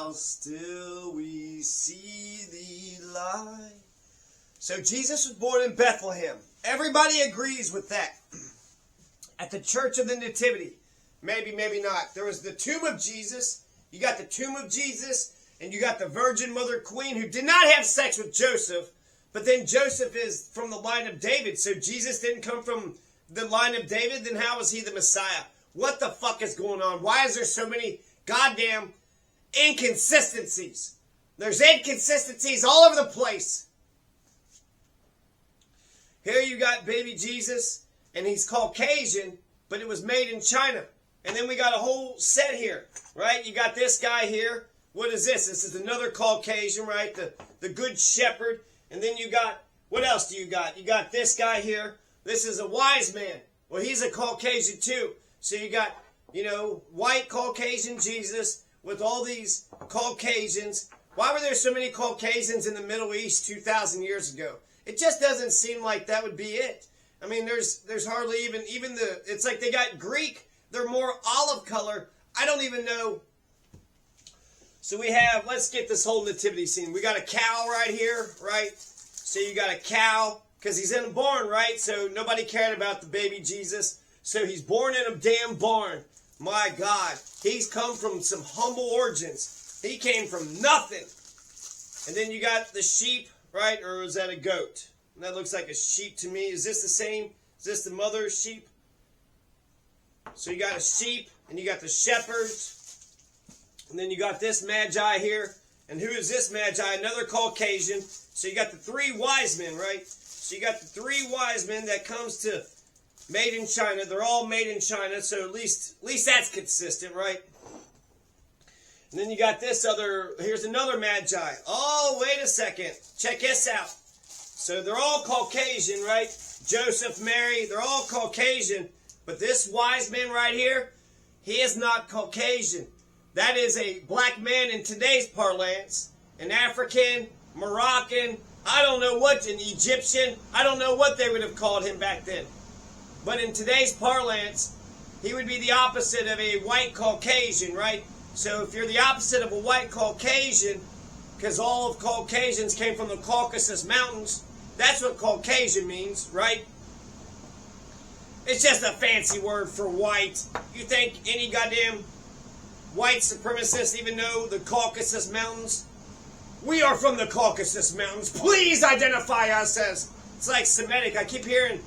while still we see the light. So Jesus was born in Bethlehem. Everybody agrees with that. At the Church of the Nativity. Maybe, maybe not. There was the tomb of Jesus. You got the tomb of Jesus. And you got the Virgin Mother Queen who did not have sex with Joseph. But then Joseph is from the line of David. So Jesus didn't come from the line of David. Then how is he the Messiah? What the fuck is going on? Why is there so many goddamn inconsistencies? There's inconsistencies all over the place. Here you got baby Jesus. And he's Caucasian, but it was made in China. And then we got a whole set here, right? You got this guy here. What is this? This is another Caucasian, right? The Good Shepherd. And then you got, what else do you got? You got this guy here. This is a wise man. Well, he's a Caucasian too. So you got, white Caucasian Jesus with all these Caucasians. Why were there so many Caucasians in the Middle East 2,000 years ago? It just doesn't seem like that would be it. I mean, there's hardly even it's like they got Greek. They're more olive color. I don't even know. So we have, let's get this whole nativity scene. We got a cow right here, right? So you got a cow, because he's in a barn, right? So nobody cared about the baby Jesus. So he's born in a damn barn. My God. He's come from some humble origins. He came from nothing. And then you got the sheep, right? Or is that a goat? That looks like a sheep to me. Is this the same? Is this the mother sheep? So you got a sheep, and you got the shepherds, and then you got this magi here. And who is this magi? Another Caucasian. So you got the three wise men, right? So you got the three wise men that comes to made in China. They're all made in China, so at least that's consistent, right? And then you got this other, here's another magi. Oh, wait a second. Check this out. So they're all Caucasian, right? Joseph, Mary, they're all Caucasian. But this wise man right here, he is not Caucasian. That is a black man in today's parlance. An African, Moroccan, I don't know what, an Egyptian. I don't know what they would have called him back then. But in today's parlance, he would be the opposite of a white Caucasian, right? So if you're the opposite of a white Caucasian, because all of Caucasians came from the Caucasus Mountains, that's what Caucasian means, right? It's just a fancy word for white. You think any goddamn white supremacist even know the Caucasus Mountains? We are from the Caucasus Mountains. Please identify us as... It's like Semitic. I keep hearing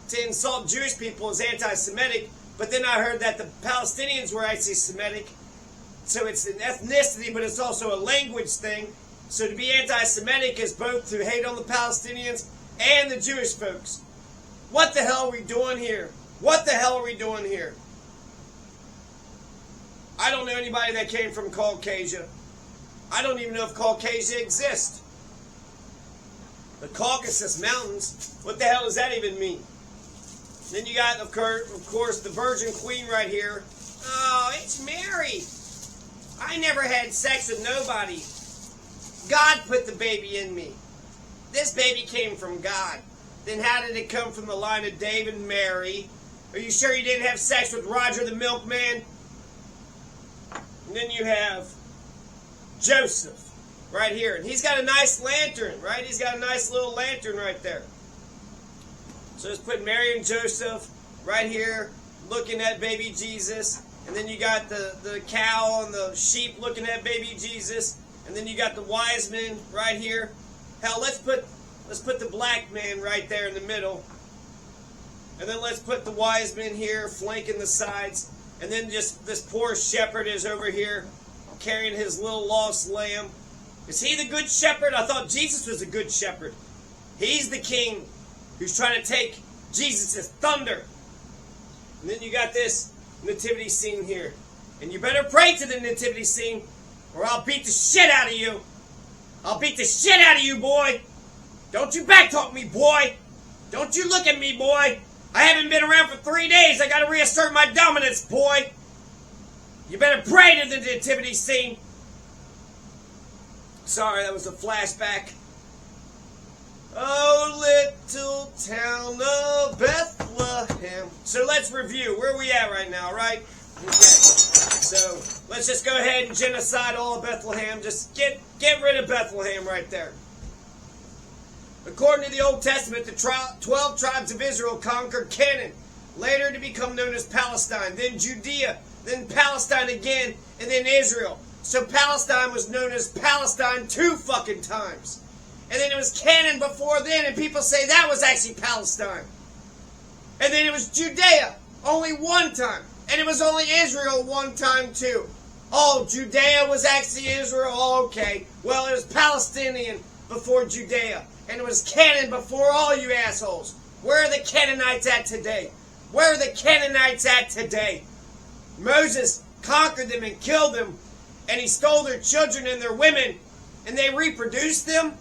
to insult Jewish people as anti-Semitic, but then I heard that the Palestinians were actually Semitic. So it's an ethnicity, but it's also a language thing. So to be anti-Semitic is both to hate on the Palestinians and the Jewish folks. What the hell are we doing here? What the hell are we doing here? I don't know anybody that came from Caucasia. I don't even know if Caucasia exists. The Caucasus Mountains, what the hell does that even mean? Then you got, of course, the Virgin Queen right here. Oh, it's Mary. I never had sex with nobody. God put the baby in me. This baby came from God. Then how did it come from the line of David and Mary? Are you sure you didn't have sex with Roger the milkman? And then you have Joseph right here. And he's got a nice lantern, right? He's got a nice little lantern right there. So let's put Mary and Joseph right here looking at baby Jesus. And then you got the cow and the sheep looking at baby Jesus. And then you got the wise men right here. Hell, let's put the black man right there in the middle. And then let's put the wise men here flanking the sides. And then just this poor shepherd is over here carrying his little lost lamb. Is he the good shepherd? I thought Jesus was a good shepherd. He's the king who's trying to take Jesus' thunder. And then you got this nativity scene here. And you better pray to the nativity scene or I'll beat the shit out of you. I'll beat the shit out of you, boy. Don't you backtalk me, boy. Don't you look at me, boy. I haven't been around for 3 days. I got to reassert my dominance, boy. You better pray to the nativity scene. Sorry, that was a flashback. Oh, little town of Bethlehem. So let's review. Where are we at right now, right? Okay. So let's just go ahead and genocide all of Bethlehem. Just get rid of Bethlehem right there. According to the Old Testament, the 12 tribes of Israel conquered Canaan, later to become known as Palestine, then Judea, then Palestine again, and then Israel. So Palestine was known as Palestine 2 fucking times. And then it was Canaan before then, and people say that was actually Palestine. And then it was Judea only 1 time. And it was only Israel 1 time too. Oh, Judea was actually Israel? Oh, okay. Well, it was Palestinian before Judea. And it was Canaan before all you assholes. Where are the Canaanites at today? Where are the Canaanites at today? Moses conquered them and killed them. And he stole their children and their women. And they reproduced them?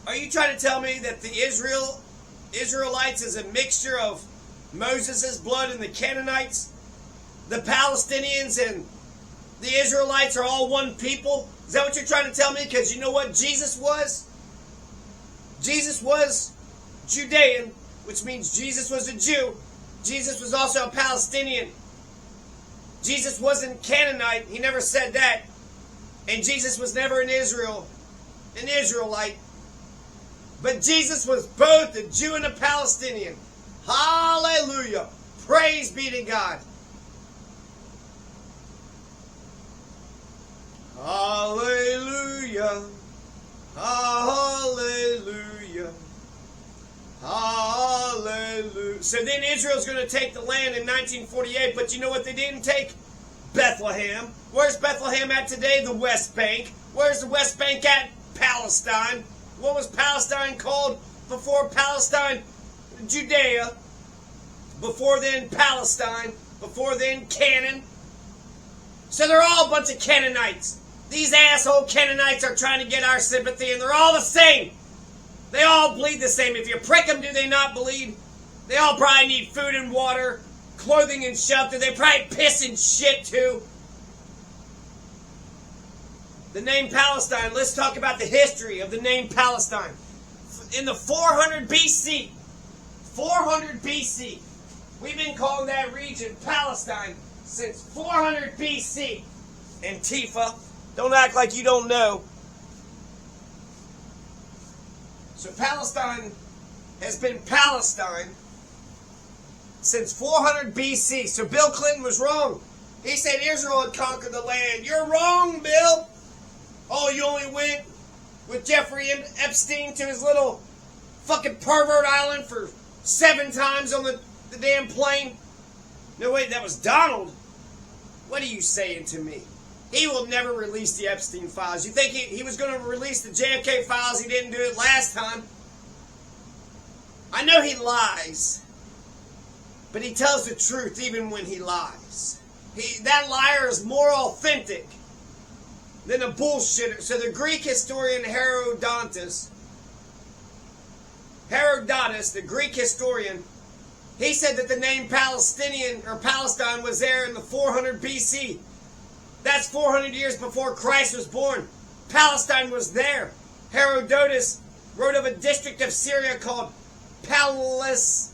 Are you trying to tell me that the Israelites is a mixture of Moses' blood and the Canaanites? The Palestinians and the Israelites are all one people? Is that what you're trying to tell me? Because you know what Jesus was? Jesus was Judean, which means Jesus was a Jew. Jesus was also a Palestinian. Jesus wasn't Canaanite. He never said that. And Jesus was never an Israelite. But Jesus was both a Jew and a Palestinian. Hallelujah. Praise be to God. Hallelujah. Hallelujah. Hallelujah. So then Israel's going to take the land in 1948, but you know what they didn't take? Bethlehem. Where's Bethlehem at today? The West Bank. Where's the West Bank at? Palestine. What was Palestine called before Palestine? Judea. Before then, Palestine. Before then, Canaan. So they're all a bunch of Canaanites. These asshole Canaanites are trying to get our sympathy, and they're all the same. They all bleed the same. If you prick them, do they not bleed? They all probably need food and water, clothing and shelter. They probably piss and shit too. The name Palestine, let's talk about the history of the name Palestine. In the 400 BC, we've been calling that region Palestine since 400 BC. Antifa, don't act like you don't know. So Palestine has been Palestine since 400 BC. So Bill Clinton was wrong. He said Israel had conquered the land. You're wrong, Bill. Oh, you only went with Jeffrey Epstein to his little fucking pervert island for 7 times on the damn plane? No, wait, that was Donald. What are you saying to me? He will never release the Epstein files. You think he was going to release the JFK files? He didn't do it last time. I know he lies, but he tells the truth even when he lies. That liar is more authentic than a bullshitter. So the Greek historian Herodotus, the Greek historian, he said that the name Palestinian or Palestine was there in the 400 BC. That's 400 years before Christ was born. Palestine was there. Herodotus wrote of a district of Syria called Palestine.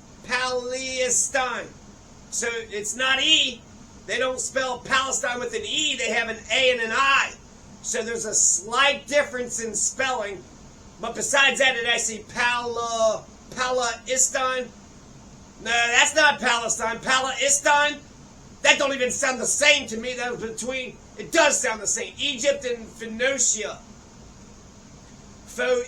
So it's not E. They don't spell Palestine with an E. They have an A and an I. So there's a slight difference in spelling. But besides that, it actually Palestine. No, that's not Palestine. Palestine. That don't even sound the same to me. That was between. It does sound the same. Egypt and Phoenicia. So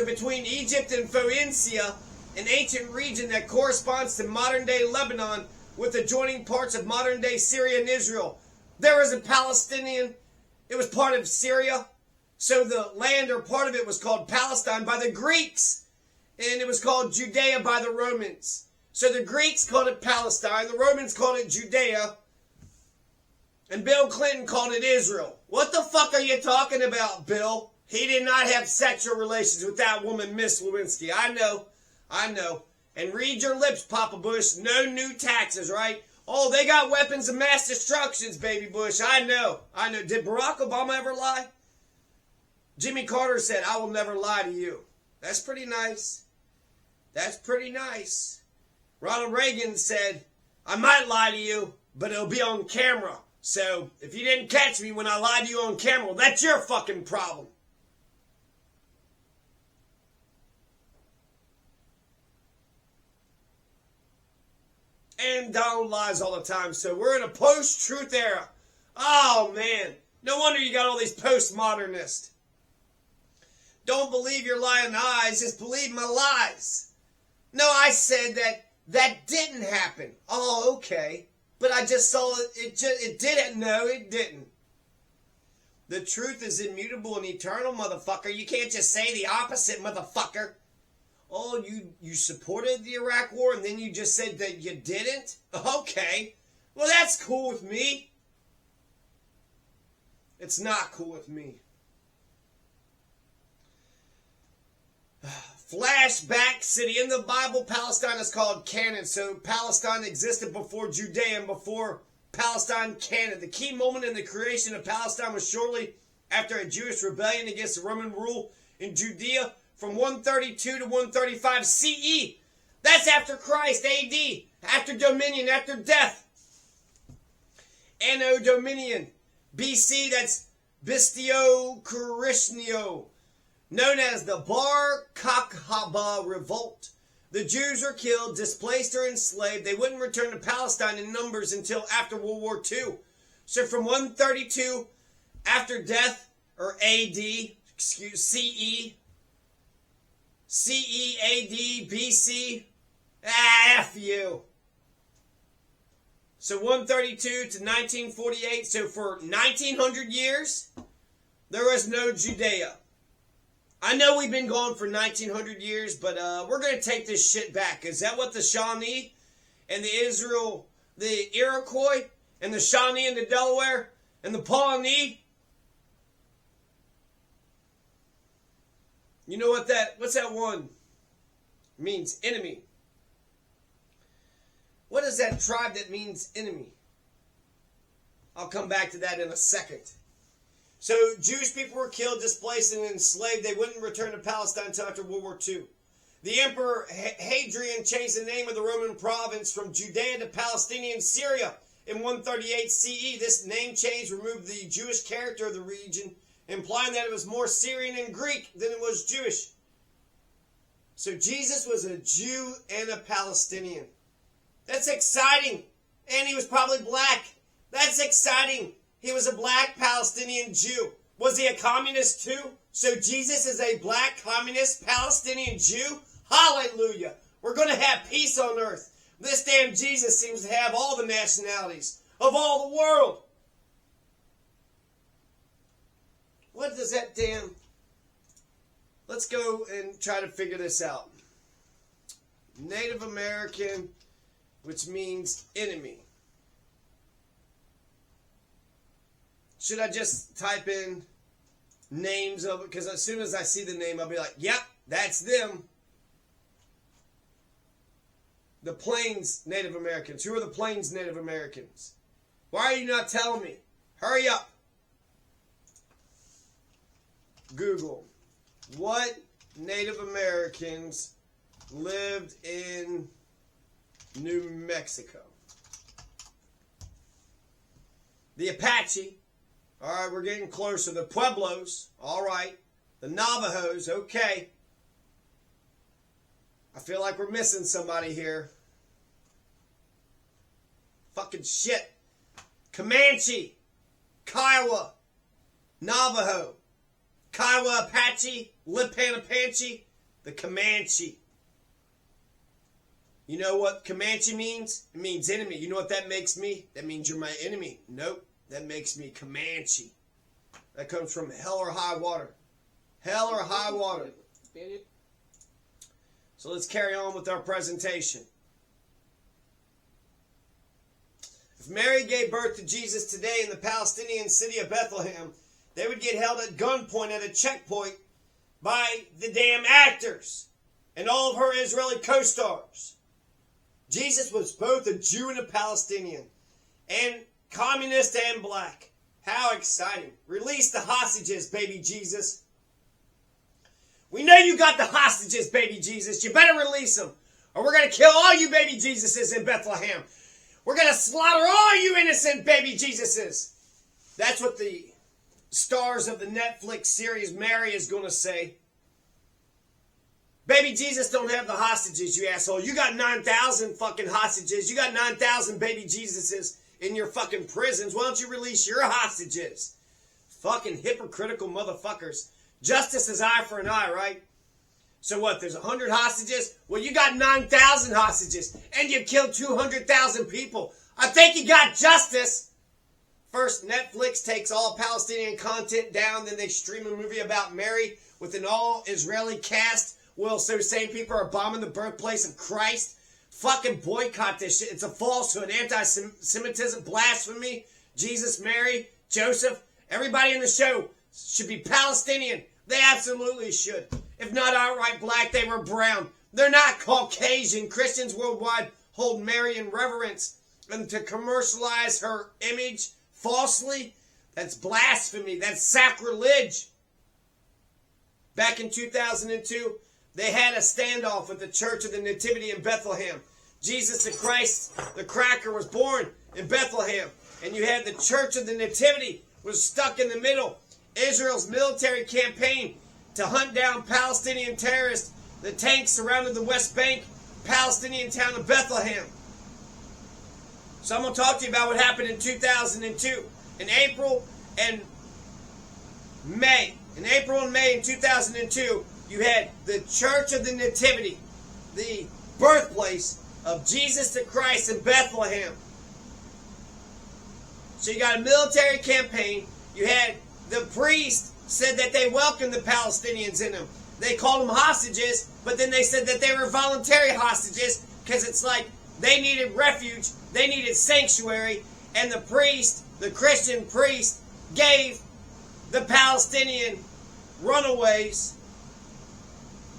between Egypt and Phoenicia, an ancient region that corresponds to modern-day Lebanon with adjoining parts of modern-day Syria and Israel. There was a Palestinian. It was part of Syria. So the land or part of it was called Palestine by the Greeks. And it was called Judea by the Romans. So the Greeks called it Palestine. The Romans called it Judea. And Bill Clinton called it Israel. What the fuck are you talking about, Bill? He did not have sexual relations with that woman, Miss Lewinsky. I know. And read your lips, Papa Bush. No new taxes, right? Oh, they got weapons of mass destruction, baby Bush. I know. Did Barack Obama ever lie? Jimmy Carter said, I will never lie to you. That's pretty nice. Ronald Reagan said, I might lie to you, but it'll be on camera. So if you didn't catch me when I lied to you on camera, well, that's your fucking problem. And Donald lies all the time, so we're in a post-truth era. Oh, man. No wonder you got all these postmodernists. Don't believe your lying eyes, just believe my lies. No, I said that didn't happen. Oh, okay. But I just saw it didn't. No, it didn't. The truth is immutable and eternal, motherfucker. You can't just say the opposite, motherfucker. Oh, you supported the Iraq war and then you just said that you didn't? Okay. Well, that's cool with me. It's not cool with me. Flashback city. In the Bible, Palestine is called Canaan. So Palestine existed before Judean, before Palestine, Canaan. The key moment in the creation of Palestine was shortly after a Jewish rebellion against the Roman rule in Judea from 132 to 135 CE. That's after Christ, AD. After dominion, after death. Anno Dominion. BC, that's Bistio Kurishnio. Known as the Bar Kokhba Revolt. The Jews were killed, displaced, or enslaved. They wouldn't return to Palestine in numbers until after World War II. So from 132 after death, or AD, CE, AD, BC, F you. So 132 to 1948, so for 1900 years, there was no Judea. I know we've been gone for 1900 years, but we're going to take this shit back. Is that what the Shawnee and the Iroquois and the Shawnee and the Delaware and the Pawnee? You know what's that one? It means enemy. What is that tribe that means enemy? I'll come back to that in a second. So Jewish people were killed, displaced, and enslaved. They wouldn't return to Palestine until after World War II. The Emperor Hadrian changed the name of the Roman province from Judea to Palestinian Syria in 138 CE. This name change removed the Jewish character of the region, implying that it was more Syrian and Greek than it was Jewish. So Jesus was a Jew and a Palestinian. That's exciting. And he was probably black. That's exciting. He was a black Palestinian Jew. Was he a communist too? So Jesus is a black communist Palestinian Jew? Hallelujah. We're going to have peace on earth. This damn Jesus seems to have all the nationalities of all the world. What does that damn... Let's go and try to figure this out. Native American, which means enemy. Should I just type in names of it? Because as soon as I see the name, I'll be like, yep, that's them. The Plains Native Americans. Who are the Plains Native Americans? Why are you not telling me? Hurry up. Google. What Native Americans lived in New Mexico? The Apache. All right, we're getting closer. The Pueblos. All right. The Navajos. Okay. I feel like we're missing somebody here. Fucking shit. Comanche. Kiowa. Navajo. Kiowa Apache. Lipan Apache. The Comanche. You know what Comanche means? It means enemy. You know what that makes me? That means you're my enemy. Nope. That makes me Comanche. That comes from hell or high water. Hell or high water. So let's carry on with our presentation. If Mary gave birth to Jesus today in the Palestinian city of Bethlehem, they would get held at gunpoint at a checkpoint by the damn actors and all of her Israeli co-stars. Jesus was both a Jew and a Palestinian, and communist and black. How exciting. Release the hostages, baby Jesus. We know you got the hostages, baby Jesus. You better release them, or we're going to kill all you baby Jesuses in Bethlehem. We're going to slaughter all you innocent baby Jesuses. That's what the stars of the Netflix series Mary is going to say. Baby Jesus don't have the hostages, you asshole. You got 9,000 fucking hostages. You got 9,000 baby Jesuses in your fucking prisons. Why don't you release your hostages? Fucking hypocritical motherfuckers. Justice is eye for an eye, right? So what, there's 100 hostages? Well, you got 9,000 hostages, and you killed 200,000 people. I think you got justice. First, Netflix takes all Palestinian content down, then they stream a movie about Mary with an all-Israeli cast. Well, so same people are bombing the birthplace of Christ. Fucking boycott this shit. It's a falsehood. Anti-Semitism, blasphemy. Jesus, Mary, Joseph. Everybody in the show should be Palestinian. They absolutely should. If not outright black, they were brown. They're not Caucasian. Christians worldwide hold Mary in reverence. And to commercialize her image falsely, that's blasphemy. That's sacrilege. Back in 2002, they had a standoff with the Church of the Nativity in Bethlehem. Jesus the Christ, the cracker, was born in Bethlehem. And you had the Church of the Nativity was stuck in the middle. Israel's military campaign to hunt down Palestinian terrorists. The tanks surrounded the West Bank, Palestinian town of Bethlehem. So I'm going to talk to you about what happened in 2002. In April and May in 2002, you had the Church of the Nativity, the birthplace of Jesus the Christ in Bethlehem. So you got a military campaign. You had the priest said that they welcomed the Palestinians in them. They called them hostages, but then they said that they were voluntary hostages because it's like they needed refuge, they needed sanctuary, and the priest, the Christian priest, gave the Palestinian runaways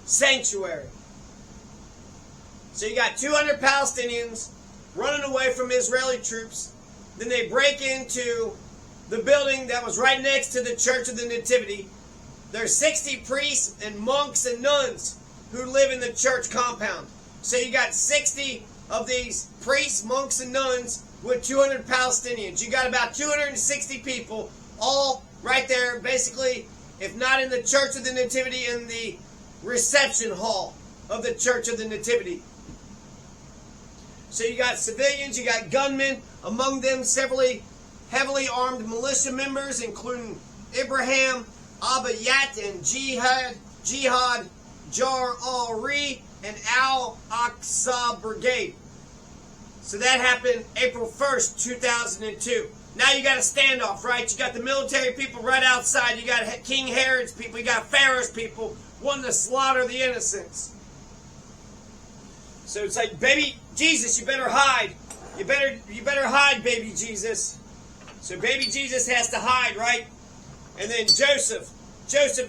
sanctuary. So you got 200 Palestinians running away from Israeli troops. Then they break into the building that was right next to the Church of the Nativity. There's 60 priests and monks and nuns who live in the church compound. So you got 60 of these priests, monks, and nuns with 200 Palestinians. You got about 260 people all right there, basically, if not in the Church of the Nativity, in the reception hall of the Church of the Nativity. So you got civilians, you got gunmen, among them several heavily armed militia members, including Ibrahim Abayat and Jihad Jar al-Ri and Al-Aqsa Brigade. So that happened April 1st, 2002. Now you got a standoff, right? You got the military people right outside. You got King Herod's people. You got Pharaoh's people wanting to slaughter the innocents. So it's like, baby Jesus, you better hide. You better hide, baby Jesus. So baby Jesus has to hide, right? And then Joseph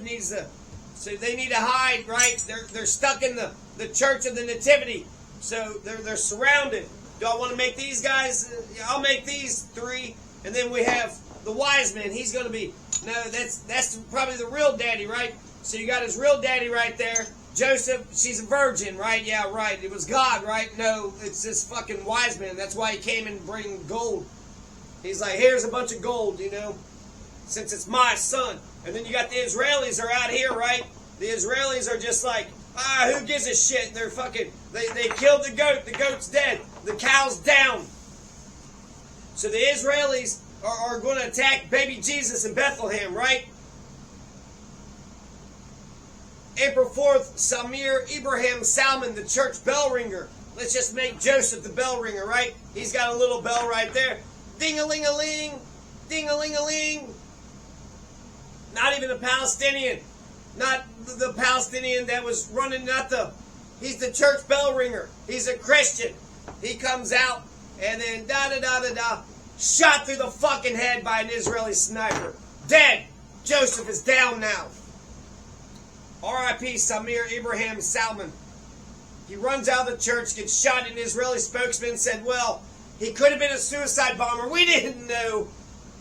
needs to, so they need to hide, right? They're stuck in the Church of the Nativity. So they're surrounded. Do I want to make these guys? I'll make these three. And then we have the wise man. He's going to be, no, that's probably the real daddy, right? So you got his real daddy right there. Joseph, she's a virgin, right? Yeah, right. It was God, right? No, it's this fucking wise man. That's why he came and bring gold. He's like, here's a bunch of gold, you know, since it's my son. And then you got the Israelis are out here, right? The Israelis are just like, who gives a shit? They're fucking, they killed the goat. The goat's dead. The cow's down. So the Israelis are going to attack baby Jesus in Bethlehem, right? April 4th, Samir Ibrahim Salman, the church bell ringer. Let's just make Joseph the bell ringer, right? He's got a little bell right there. Ding-a-ling-a-ling, ding-a-ling-a-ling. Not even a Palestinian. Not the Palestinian that was running, he's the church bell ringer. He's a Christian. He comes out and then da-da-da-da-da, shot through the fucking head by an Israeli sniper. Dead. Joseph is down now. R.I.P. Samir Ibrahim Salman. He runs out of the church, gets shot. An Israeli spokesman said, well, he could have been a suicide bomber. We didn't know.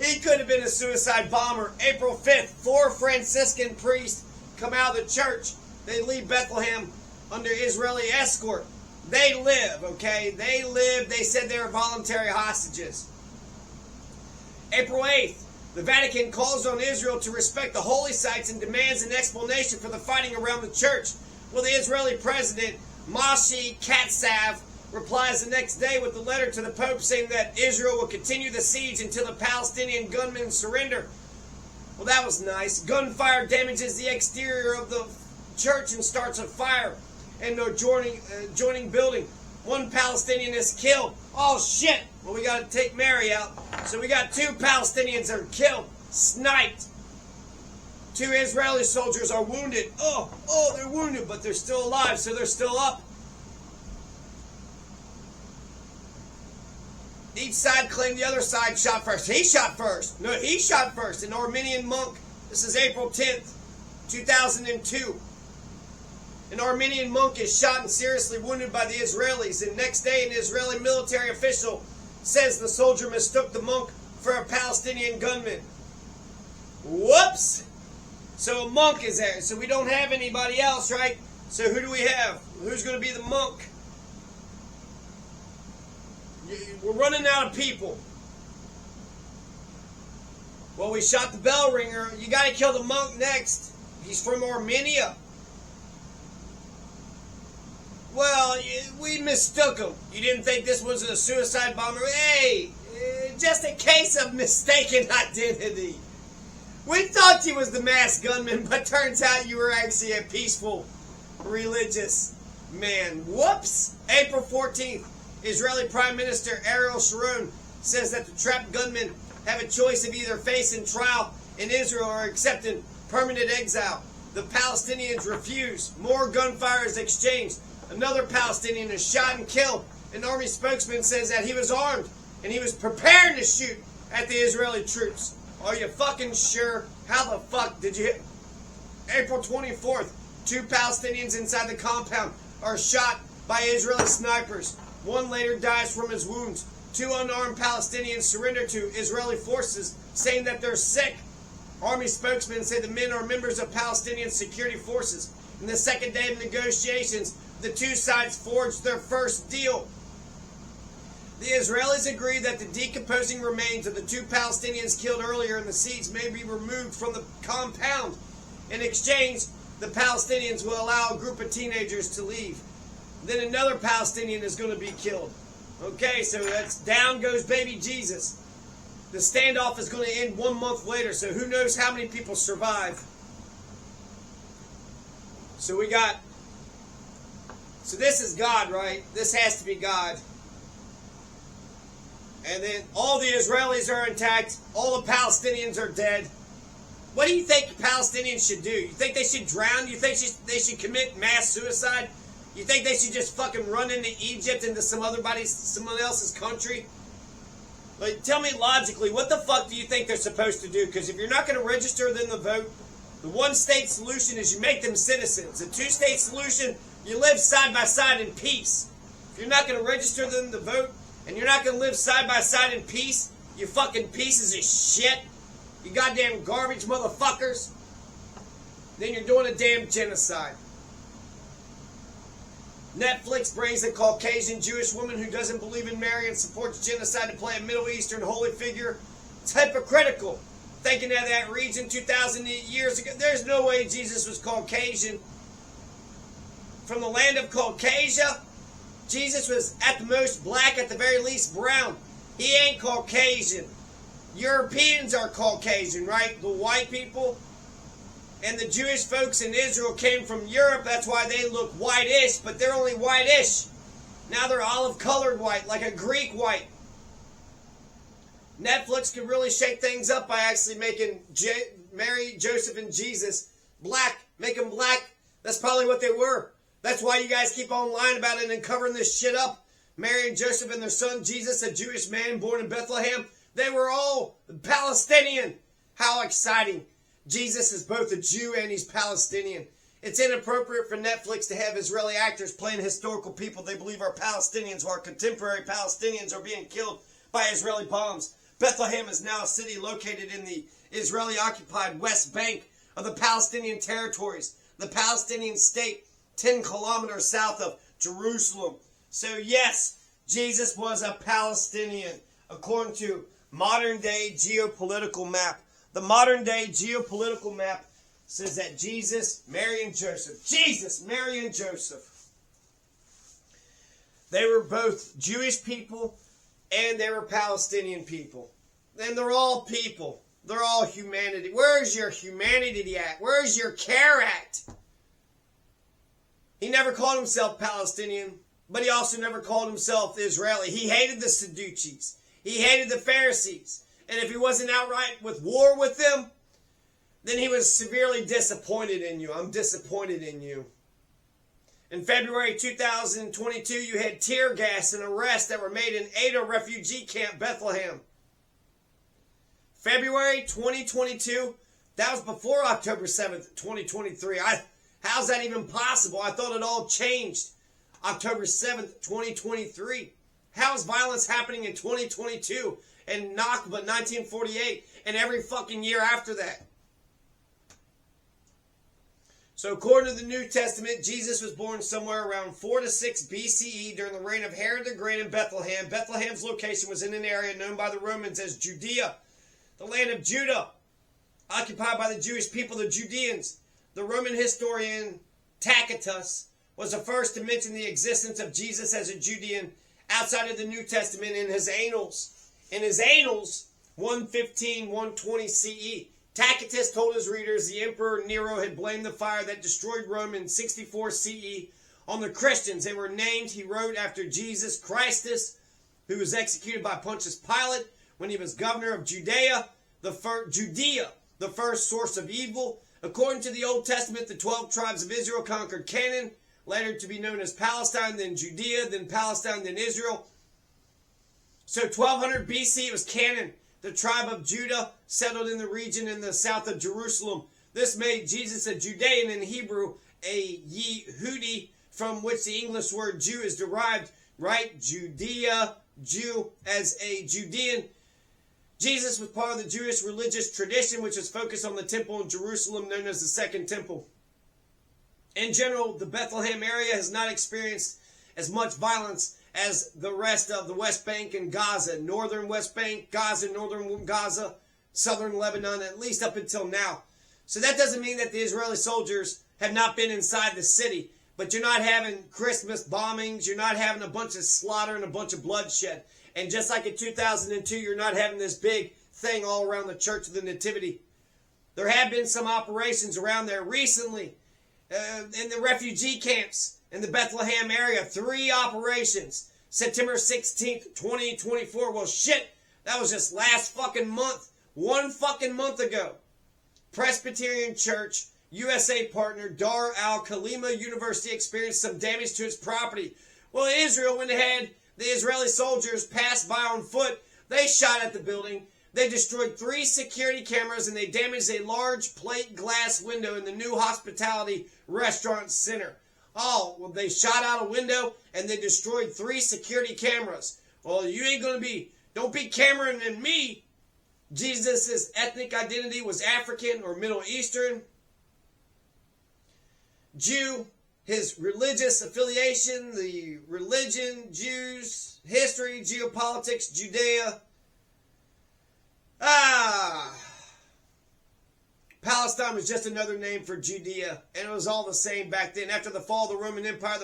He could have been a suicide bomber. April 5th, 4 Franciscan priests come out of the church. They leave Bethlehem under Israeli escort. They live, okay? They live. They said they were voluntary hostages. April 8th, the Vatican calls on Israel to respect the holy sites and demands an explanation for the fighting around the church. Well, the Israeli president, Moshe Katsav, replies the next day with a letter to the Pope saying that Israel will continue the siege until the Palestinian gunmen surrender. Well, that was nice. Gunfire damages the exterior of the church and starts a fire in the adjoining building. One Palestinian is killed. Oh, shit. Well, we got to take Mary out. So we got 2 Palestinians that are killed, sniped. 2 Israeli soldiers are wounded. Oh, they're wounded, but they're still alive, so they're still up. Each side claimed the other side shot first. He shot first. No, he shot first. An Armenian monk. This is April 10th, 2002. An Armenian monk is shot and seriously wounded by the Israelis. And next day, an Israeli military official says the soldier mistook the monk for a Palestinian gunman. Whoops! So a monk is there. So we don't have anybody else, right? So who do we have? Who's going to be the monk? We're running out of people. Well, we shot the bell ringer. You got to kill the monk next. He's from Armenia. Well, we mistook him. You didn't think this was a suicide bomber? Hey, just a case of mistaken identity. We thought you was the masked gunman, but turns out you were actually a peaceful, religious man. Whoops! April 14th. Israeli Prime Minister Ariel Sharon says that the trapped gunmen have a choice of either facing trial in Israel or accepting permanent exile. The Palestinians refuse. More gunfire is exchanged. Another Palestinian is shot and killed. An army spokesman says that he was armed and he was preparing to shoot at the Israeli troops. Are you fucking sure? How the fuck did you hit? April 24th, 2 Palestinians inside the compound are shot by Israeli snipers. One later dies from his wounds. 2 unarmed Palestinians surrender to Israeli forces, saying that they're sick. Army spokesmen say the men are members of Palestinian security forces. In the second day of negotiations, the 2 sides forged their first deal. The Israelis agree that the decomposing remains of the 2 Palestinians killed earlier in the siege may be removed from the compound. In exchange, the Palestinians will allow a group of teenagers to leave. Then another Palestinian is going to be killed. Okay, so that's down goes baby Jesus. The standoff is going to end 1 month later, so who knows how many people survive. So this is God, right? This has to be God. And then all the Israelis are intact. All the Palestinians are dead. What do you think Palestinians should do? You think they should drown? You think they should commit mass suicide? You think they should just fucking run into Egypt, into someone else's country? Like, tell me logically, what the fuck do you think they're supposed to do? Because if you're not going to register them to vote, the one-state solution is you make them citizens. The 2-state solution, you live side by side in peace. If you're not going to register them to vote, and you're not going to live side by side in peace, you fucking pieces of shit, you goddamn garbage motherfuckers, then you're doing a damn genocide. Netflix brings a Caucasian Jewish woman who doesn't believe in Mary and supports genocide to play a Middle Eastern holy figure. It's hypocritical. Thinking of that region 2,000 years ago, there's no way Jesus was Caucasian. From the land of Caucasia, Jesus was at the most black, at the very least brown. He ain't Caucasian. Europeans are Caucasian, right? The white people. And the Jewish folks in Israel came from Europe. That's why they look whitish, but they're only whitish. Now they're olive-colored white, like a Greek white. Netflix could really shake things up by actually making Mary, Joseph, and Jesus black. Make them black. That's probably what they were. That's why you guys keep on lying about it and covering this shit up. Mary and Joseph and their son Jesus, a Jewish man born in Bethlehem, they were all Palestinian. How exciting. Jesus is both a Jew and he's Palestinian. It's inappropriate for Netflix to have Israeli actors playing historical people they believe are Palestinians, while contemporary Palestinians are being killed by Israeli bombs. Bethlehem is now a city located in the Israeli-occupied West Bank of the Palestinian territories, the Palestinian state 10 kilometers south of Jerusalem. So yes, Jesus was a Palestinian, according to modern day geopolitical map. The modern day geopolitical map says that Jesus, Mary, and Joseph. Jesus, Mary, and Joseph. They were both Jewish people and they were Palestinian people. And they're all people. They're all humanity. Where's your humanity at? Where's your care at? He never called himself Palestinian, but he also never called himself Israeli. He hated the Sadducees. He hated the Pharisees. And if he wasn't outright with war with them, then he was severely disappointed in you. I'm disappointed in you. In February 2022, you had tear gas and arrests that were made in Ada refugee camp, Bethlehem. February 2022, that was before October 7th, 2023. How's that even possible? I thought it all changed October 7th, 2023. How is violence happening in 2022 and Nakba 1948 and every fucking year after that? So according to the New Testament, Jesus was born somewhere around 4 to 6 BCE during the reign of Herod the Great in Bethlehem. Bethlehem's location was in an area known by the Romans as Judea, the land of Judah, occupied by the Jewish people, the Judeans. The Roman historian Tacitus was the first to mention the existence of Jesus as a Judean outside of the New Testament in his Annals. In his Annals, 115-120 CE, Tacitus told his readers the Emperor Nero had blamed the fire that destroyed Rome in 64 CE on the Christians. They were named, he wrote, after Jesus Christus, who was executed by Pontius Pilate when he was governor of Judea, the first source of evil. According to the Old Testament, the 12 tribes of Israel conquered Canaan, later to be known as Palestine, then Judea, then Palestine, then Israel. So 1200 BC, it was Canaan. The tribe of Judah settled in the region in the south of Jerusalem. This made Jesus a Judean, in Hebrew, a Yehudi, from which the English word Jew is derived, right? Judea, Jew, as a Judean. Jesus was part of the Jewish religious tradition, which was focused on the temple in Jerusalem, known as the Second Temple. In general, the Bethlehem area has not experienced as much violence as the rest of the West Bank and Gaza, northern West Bank, Gaza, northern Gaza, southern Lebanon, at least up until now. So that doesn't mean that the Israeli soldiers have not been inside the city, but you're not having Christmas bombings, you're not having a bunch of slaughter and a bunch of bloodshed. And just like in 2002, you're not having this big thing all around the Church of the Nativity. There have been some operations around there recently in the refugee camps in the Bethlehem area. 3 operations. September 16th, 2024. Well, shit, that was just last fucking month. 1 fucking month ago. Presbyterian Church, USA partner Dar al-Khalima University experienced some damage to its property. Well, Israel went ahead. The Israeli soldiers passed by on foot. They shot at the building. They destroyed 3 security cameras and they damaged a large plate glass window in the new hospitality restaurant center. Oh, well, they shot out a window and they destroyed 3 security cameras. Well, you ain't going to be, don't be Cameron and me. Jesus' ethnic identity was African or Middle Eastern. Jew. His religious affiliation, the religion, Jews, history, geopolitics, Judea. Palestine was just another name for Judea, and it was all the same back then. After the fall of the Roman Empire,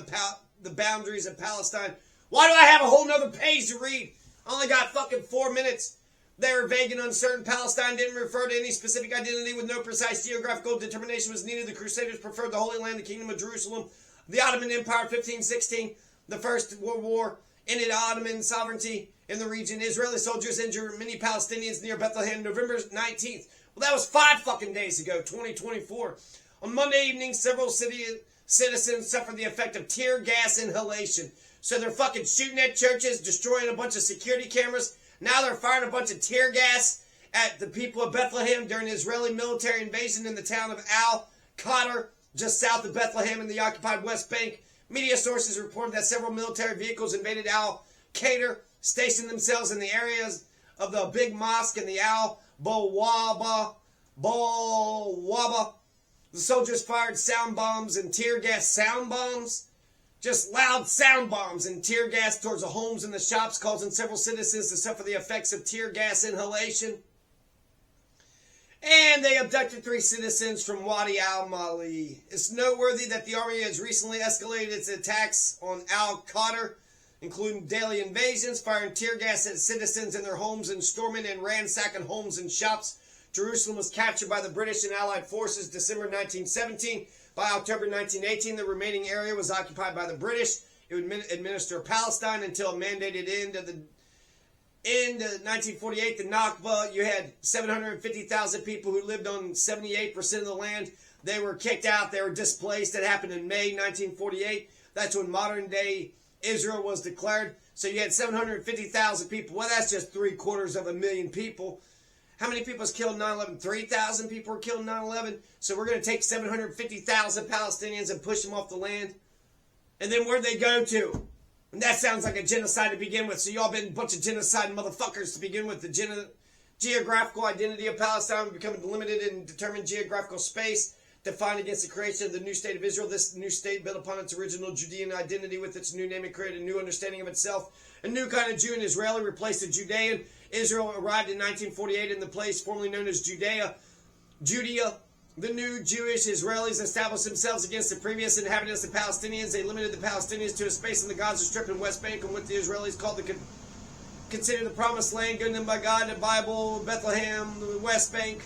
the boundaries of Palestine. Why do I have a whole nother page to read? I only got fucking 4 minutes. They were vague and uncertain. Palestine didn't refer to any specific identity with no precise geographical determination was needed. The Crusaders preferred the Holy Land, the Kingdom of Jerusalem. The Ottoman Empire, 1516, the First World War, ended Ottoman sovereignty in the region. Israeli soldiers injured many Palestinians near Bethlehem, November 19th. Well, that was 5 fucking days ago, 2024. On Monday evening, several citizens suffered the effect of tear gas inhalation. So they're fucking shooting at churches, destroying a bunch of security cameras. Now they're firing a bunch of tear gas at the people of Bethlehem during the Israeli military invasion in the town of Al-Qadr, just south of Bethlehem in the occupied West Bank. Media sources reported that several military vehicles invaded Al-Qadr, stationed themselves in the areas of the big mosque and the Al-Bawaba. The soldiers fired sound bombs and tear gas sound bombs. just loud sound bombs and tear gas towards the homes and the shops, causing several citizens to suffer the effects of tear gas inhalation. And they abducted 3 citizens from Wadi al-Mali. It's noteworthy that the army has recently escalated its attacks on al-Qaeda, including daily invasions, firing tear gas at citizens in their homes, and storming and ransacking homes and shops. Jerusalem was captured by the British and Allied forces December 1917. By October 1918, the remaining area was occupied by the British. It would administer Palestine until a mandated end of 1948, the Nakba. You had 750,000 people who lived on 78% of the land. They were kicked out. They were displaced. That happened in May 1948. That's when modern-day Israel was declared. So you had 750,000 people. Well, that's just 750,000 people. How many people was killed in 9/11? 3,000 people were killed in 9/11. So we're going to take 750,000 Palestinians and push them off the land. And then where'd they go to? And that sounds like a genocide to begin with. So y'all been a bunch of genocide motherfuckers to begin with. The geographical identity of Palestine becoming limited in determined geographical space, defined against the creation of the new state of Israel. This new state built upon its original Judean identity with its new name and created a new understanding of itself. A new kind of Jew and Israeli replaced the Judean. Israel arrived in 1948 in the place formerly known as Judea. The new Jewish Israelis established themselves against the previous inhabitants, the Palestinians. They limited the Palestinians to a space in the Gaza Strip and West Bank, on what the Israelis called considered the Promised Land, given them by God, the Bible, Bethlehem, the West Bank.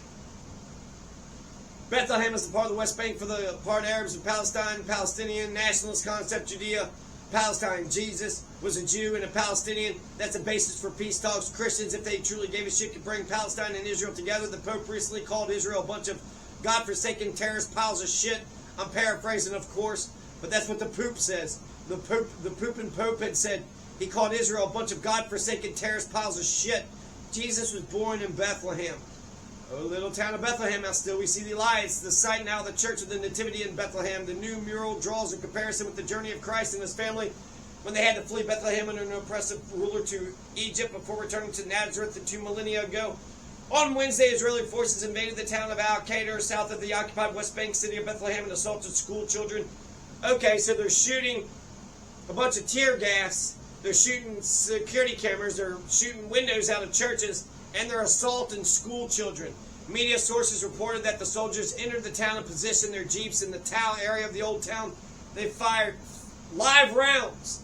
Bethlehem is the part of the West Bank for the part Arabs of Palestine, Palestinian nationalist concept, Judea, Palestine. Jesus was a Jew and a Palestinian. That's the basis for peace talks. Christians, if they truly gave a shit, could bring Palestine and Israel together. The Pope recently called Israel a bunch of godforsaken terrorist piles of shit. I'm paraphrasing, of course, but that's what the Pope says. The Pope had said he called Israel a bunch of godforsaken terrorist piles of shit. Jesus was born in Bethlehem. Oh, little town of Bethlehem, now still we see the lights. The site now of the Church of the Nativity in Bethlehem. The new mural draws a comparison with the journey of Christ and his family when they had to flee Bethlehem under an oppressive ruler to Egypt before returning to Nazareth 2 millennia ago. On Wednesday, Israeli forces invaded the town of al-Qaeda, south of the occupied West Bank city of Bethlehem, and assaulted school children. Okay, so they're shooting a bunch of tear gas. They're shooting security cameras. They're shooting windows out of churches. And they're assaulting school children. Media sources reported that the soldiers entered the town and positioned their jeeps in the town area of the old town. They fired live rounds,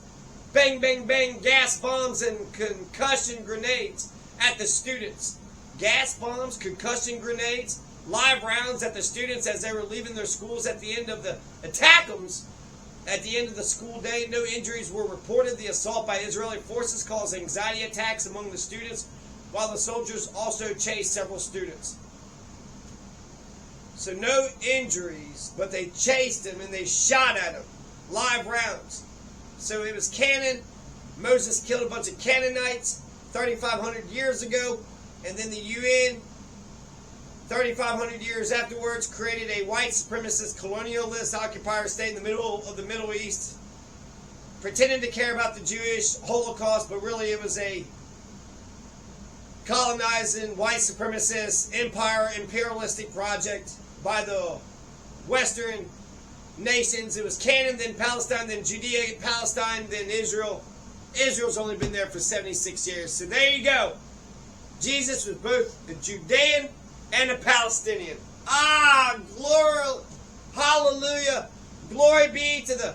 bang, bang, bang, gas bombs and concussion grenades at the students. Gas bombs, concussion grenades, live rounds at the students as they were leaving their schools at the end of the attackums. At the end of the school day, no injuries were reported. The assault by Israeli forces caused anxiety attacks among the students, while the soldiers also chased several students. So no injuries, but they chased them and they shot at them. Live rounds. So it was Canaan. Moses killed a bunch of Canaanites 3,500 years ago. And then the UN, 3,500 years afterwards, created a white supremacist colonialist occupier state in the middle of the Middle East, pretending to care about the Jewish Holocaust, but really it was a colonizing white supremacist empire imperialistic project by the Western nations. It was Canaan, then Palestine, then Judea, Palestine, then Israel. Israel's only been there for 76 years. So there you go. Jesus was both a Judean and a Palestinian. Ah, glory, hallelujah, glory be to the...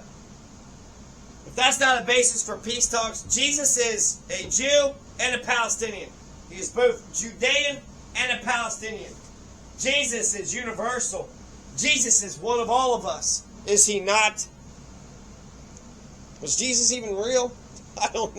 If that's not a basis for peace talks, Jesus is a Jew and a Palestinian. He is both Judean and a Palestinian. Jesus is universal. Jesus is one of all of us. Is he not? Was Jesus even real? I don't know.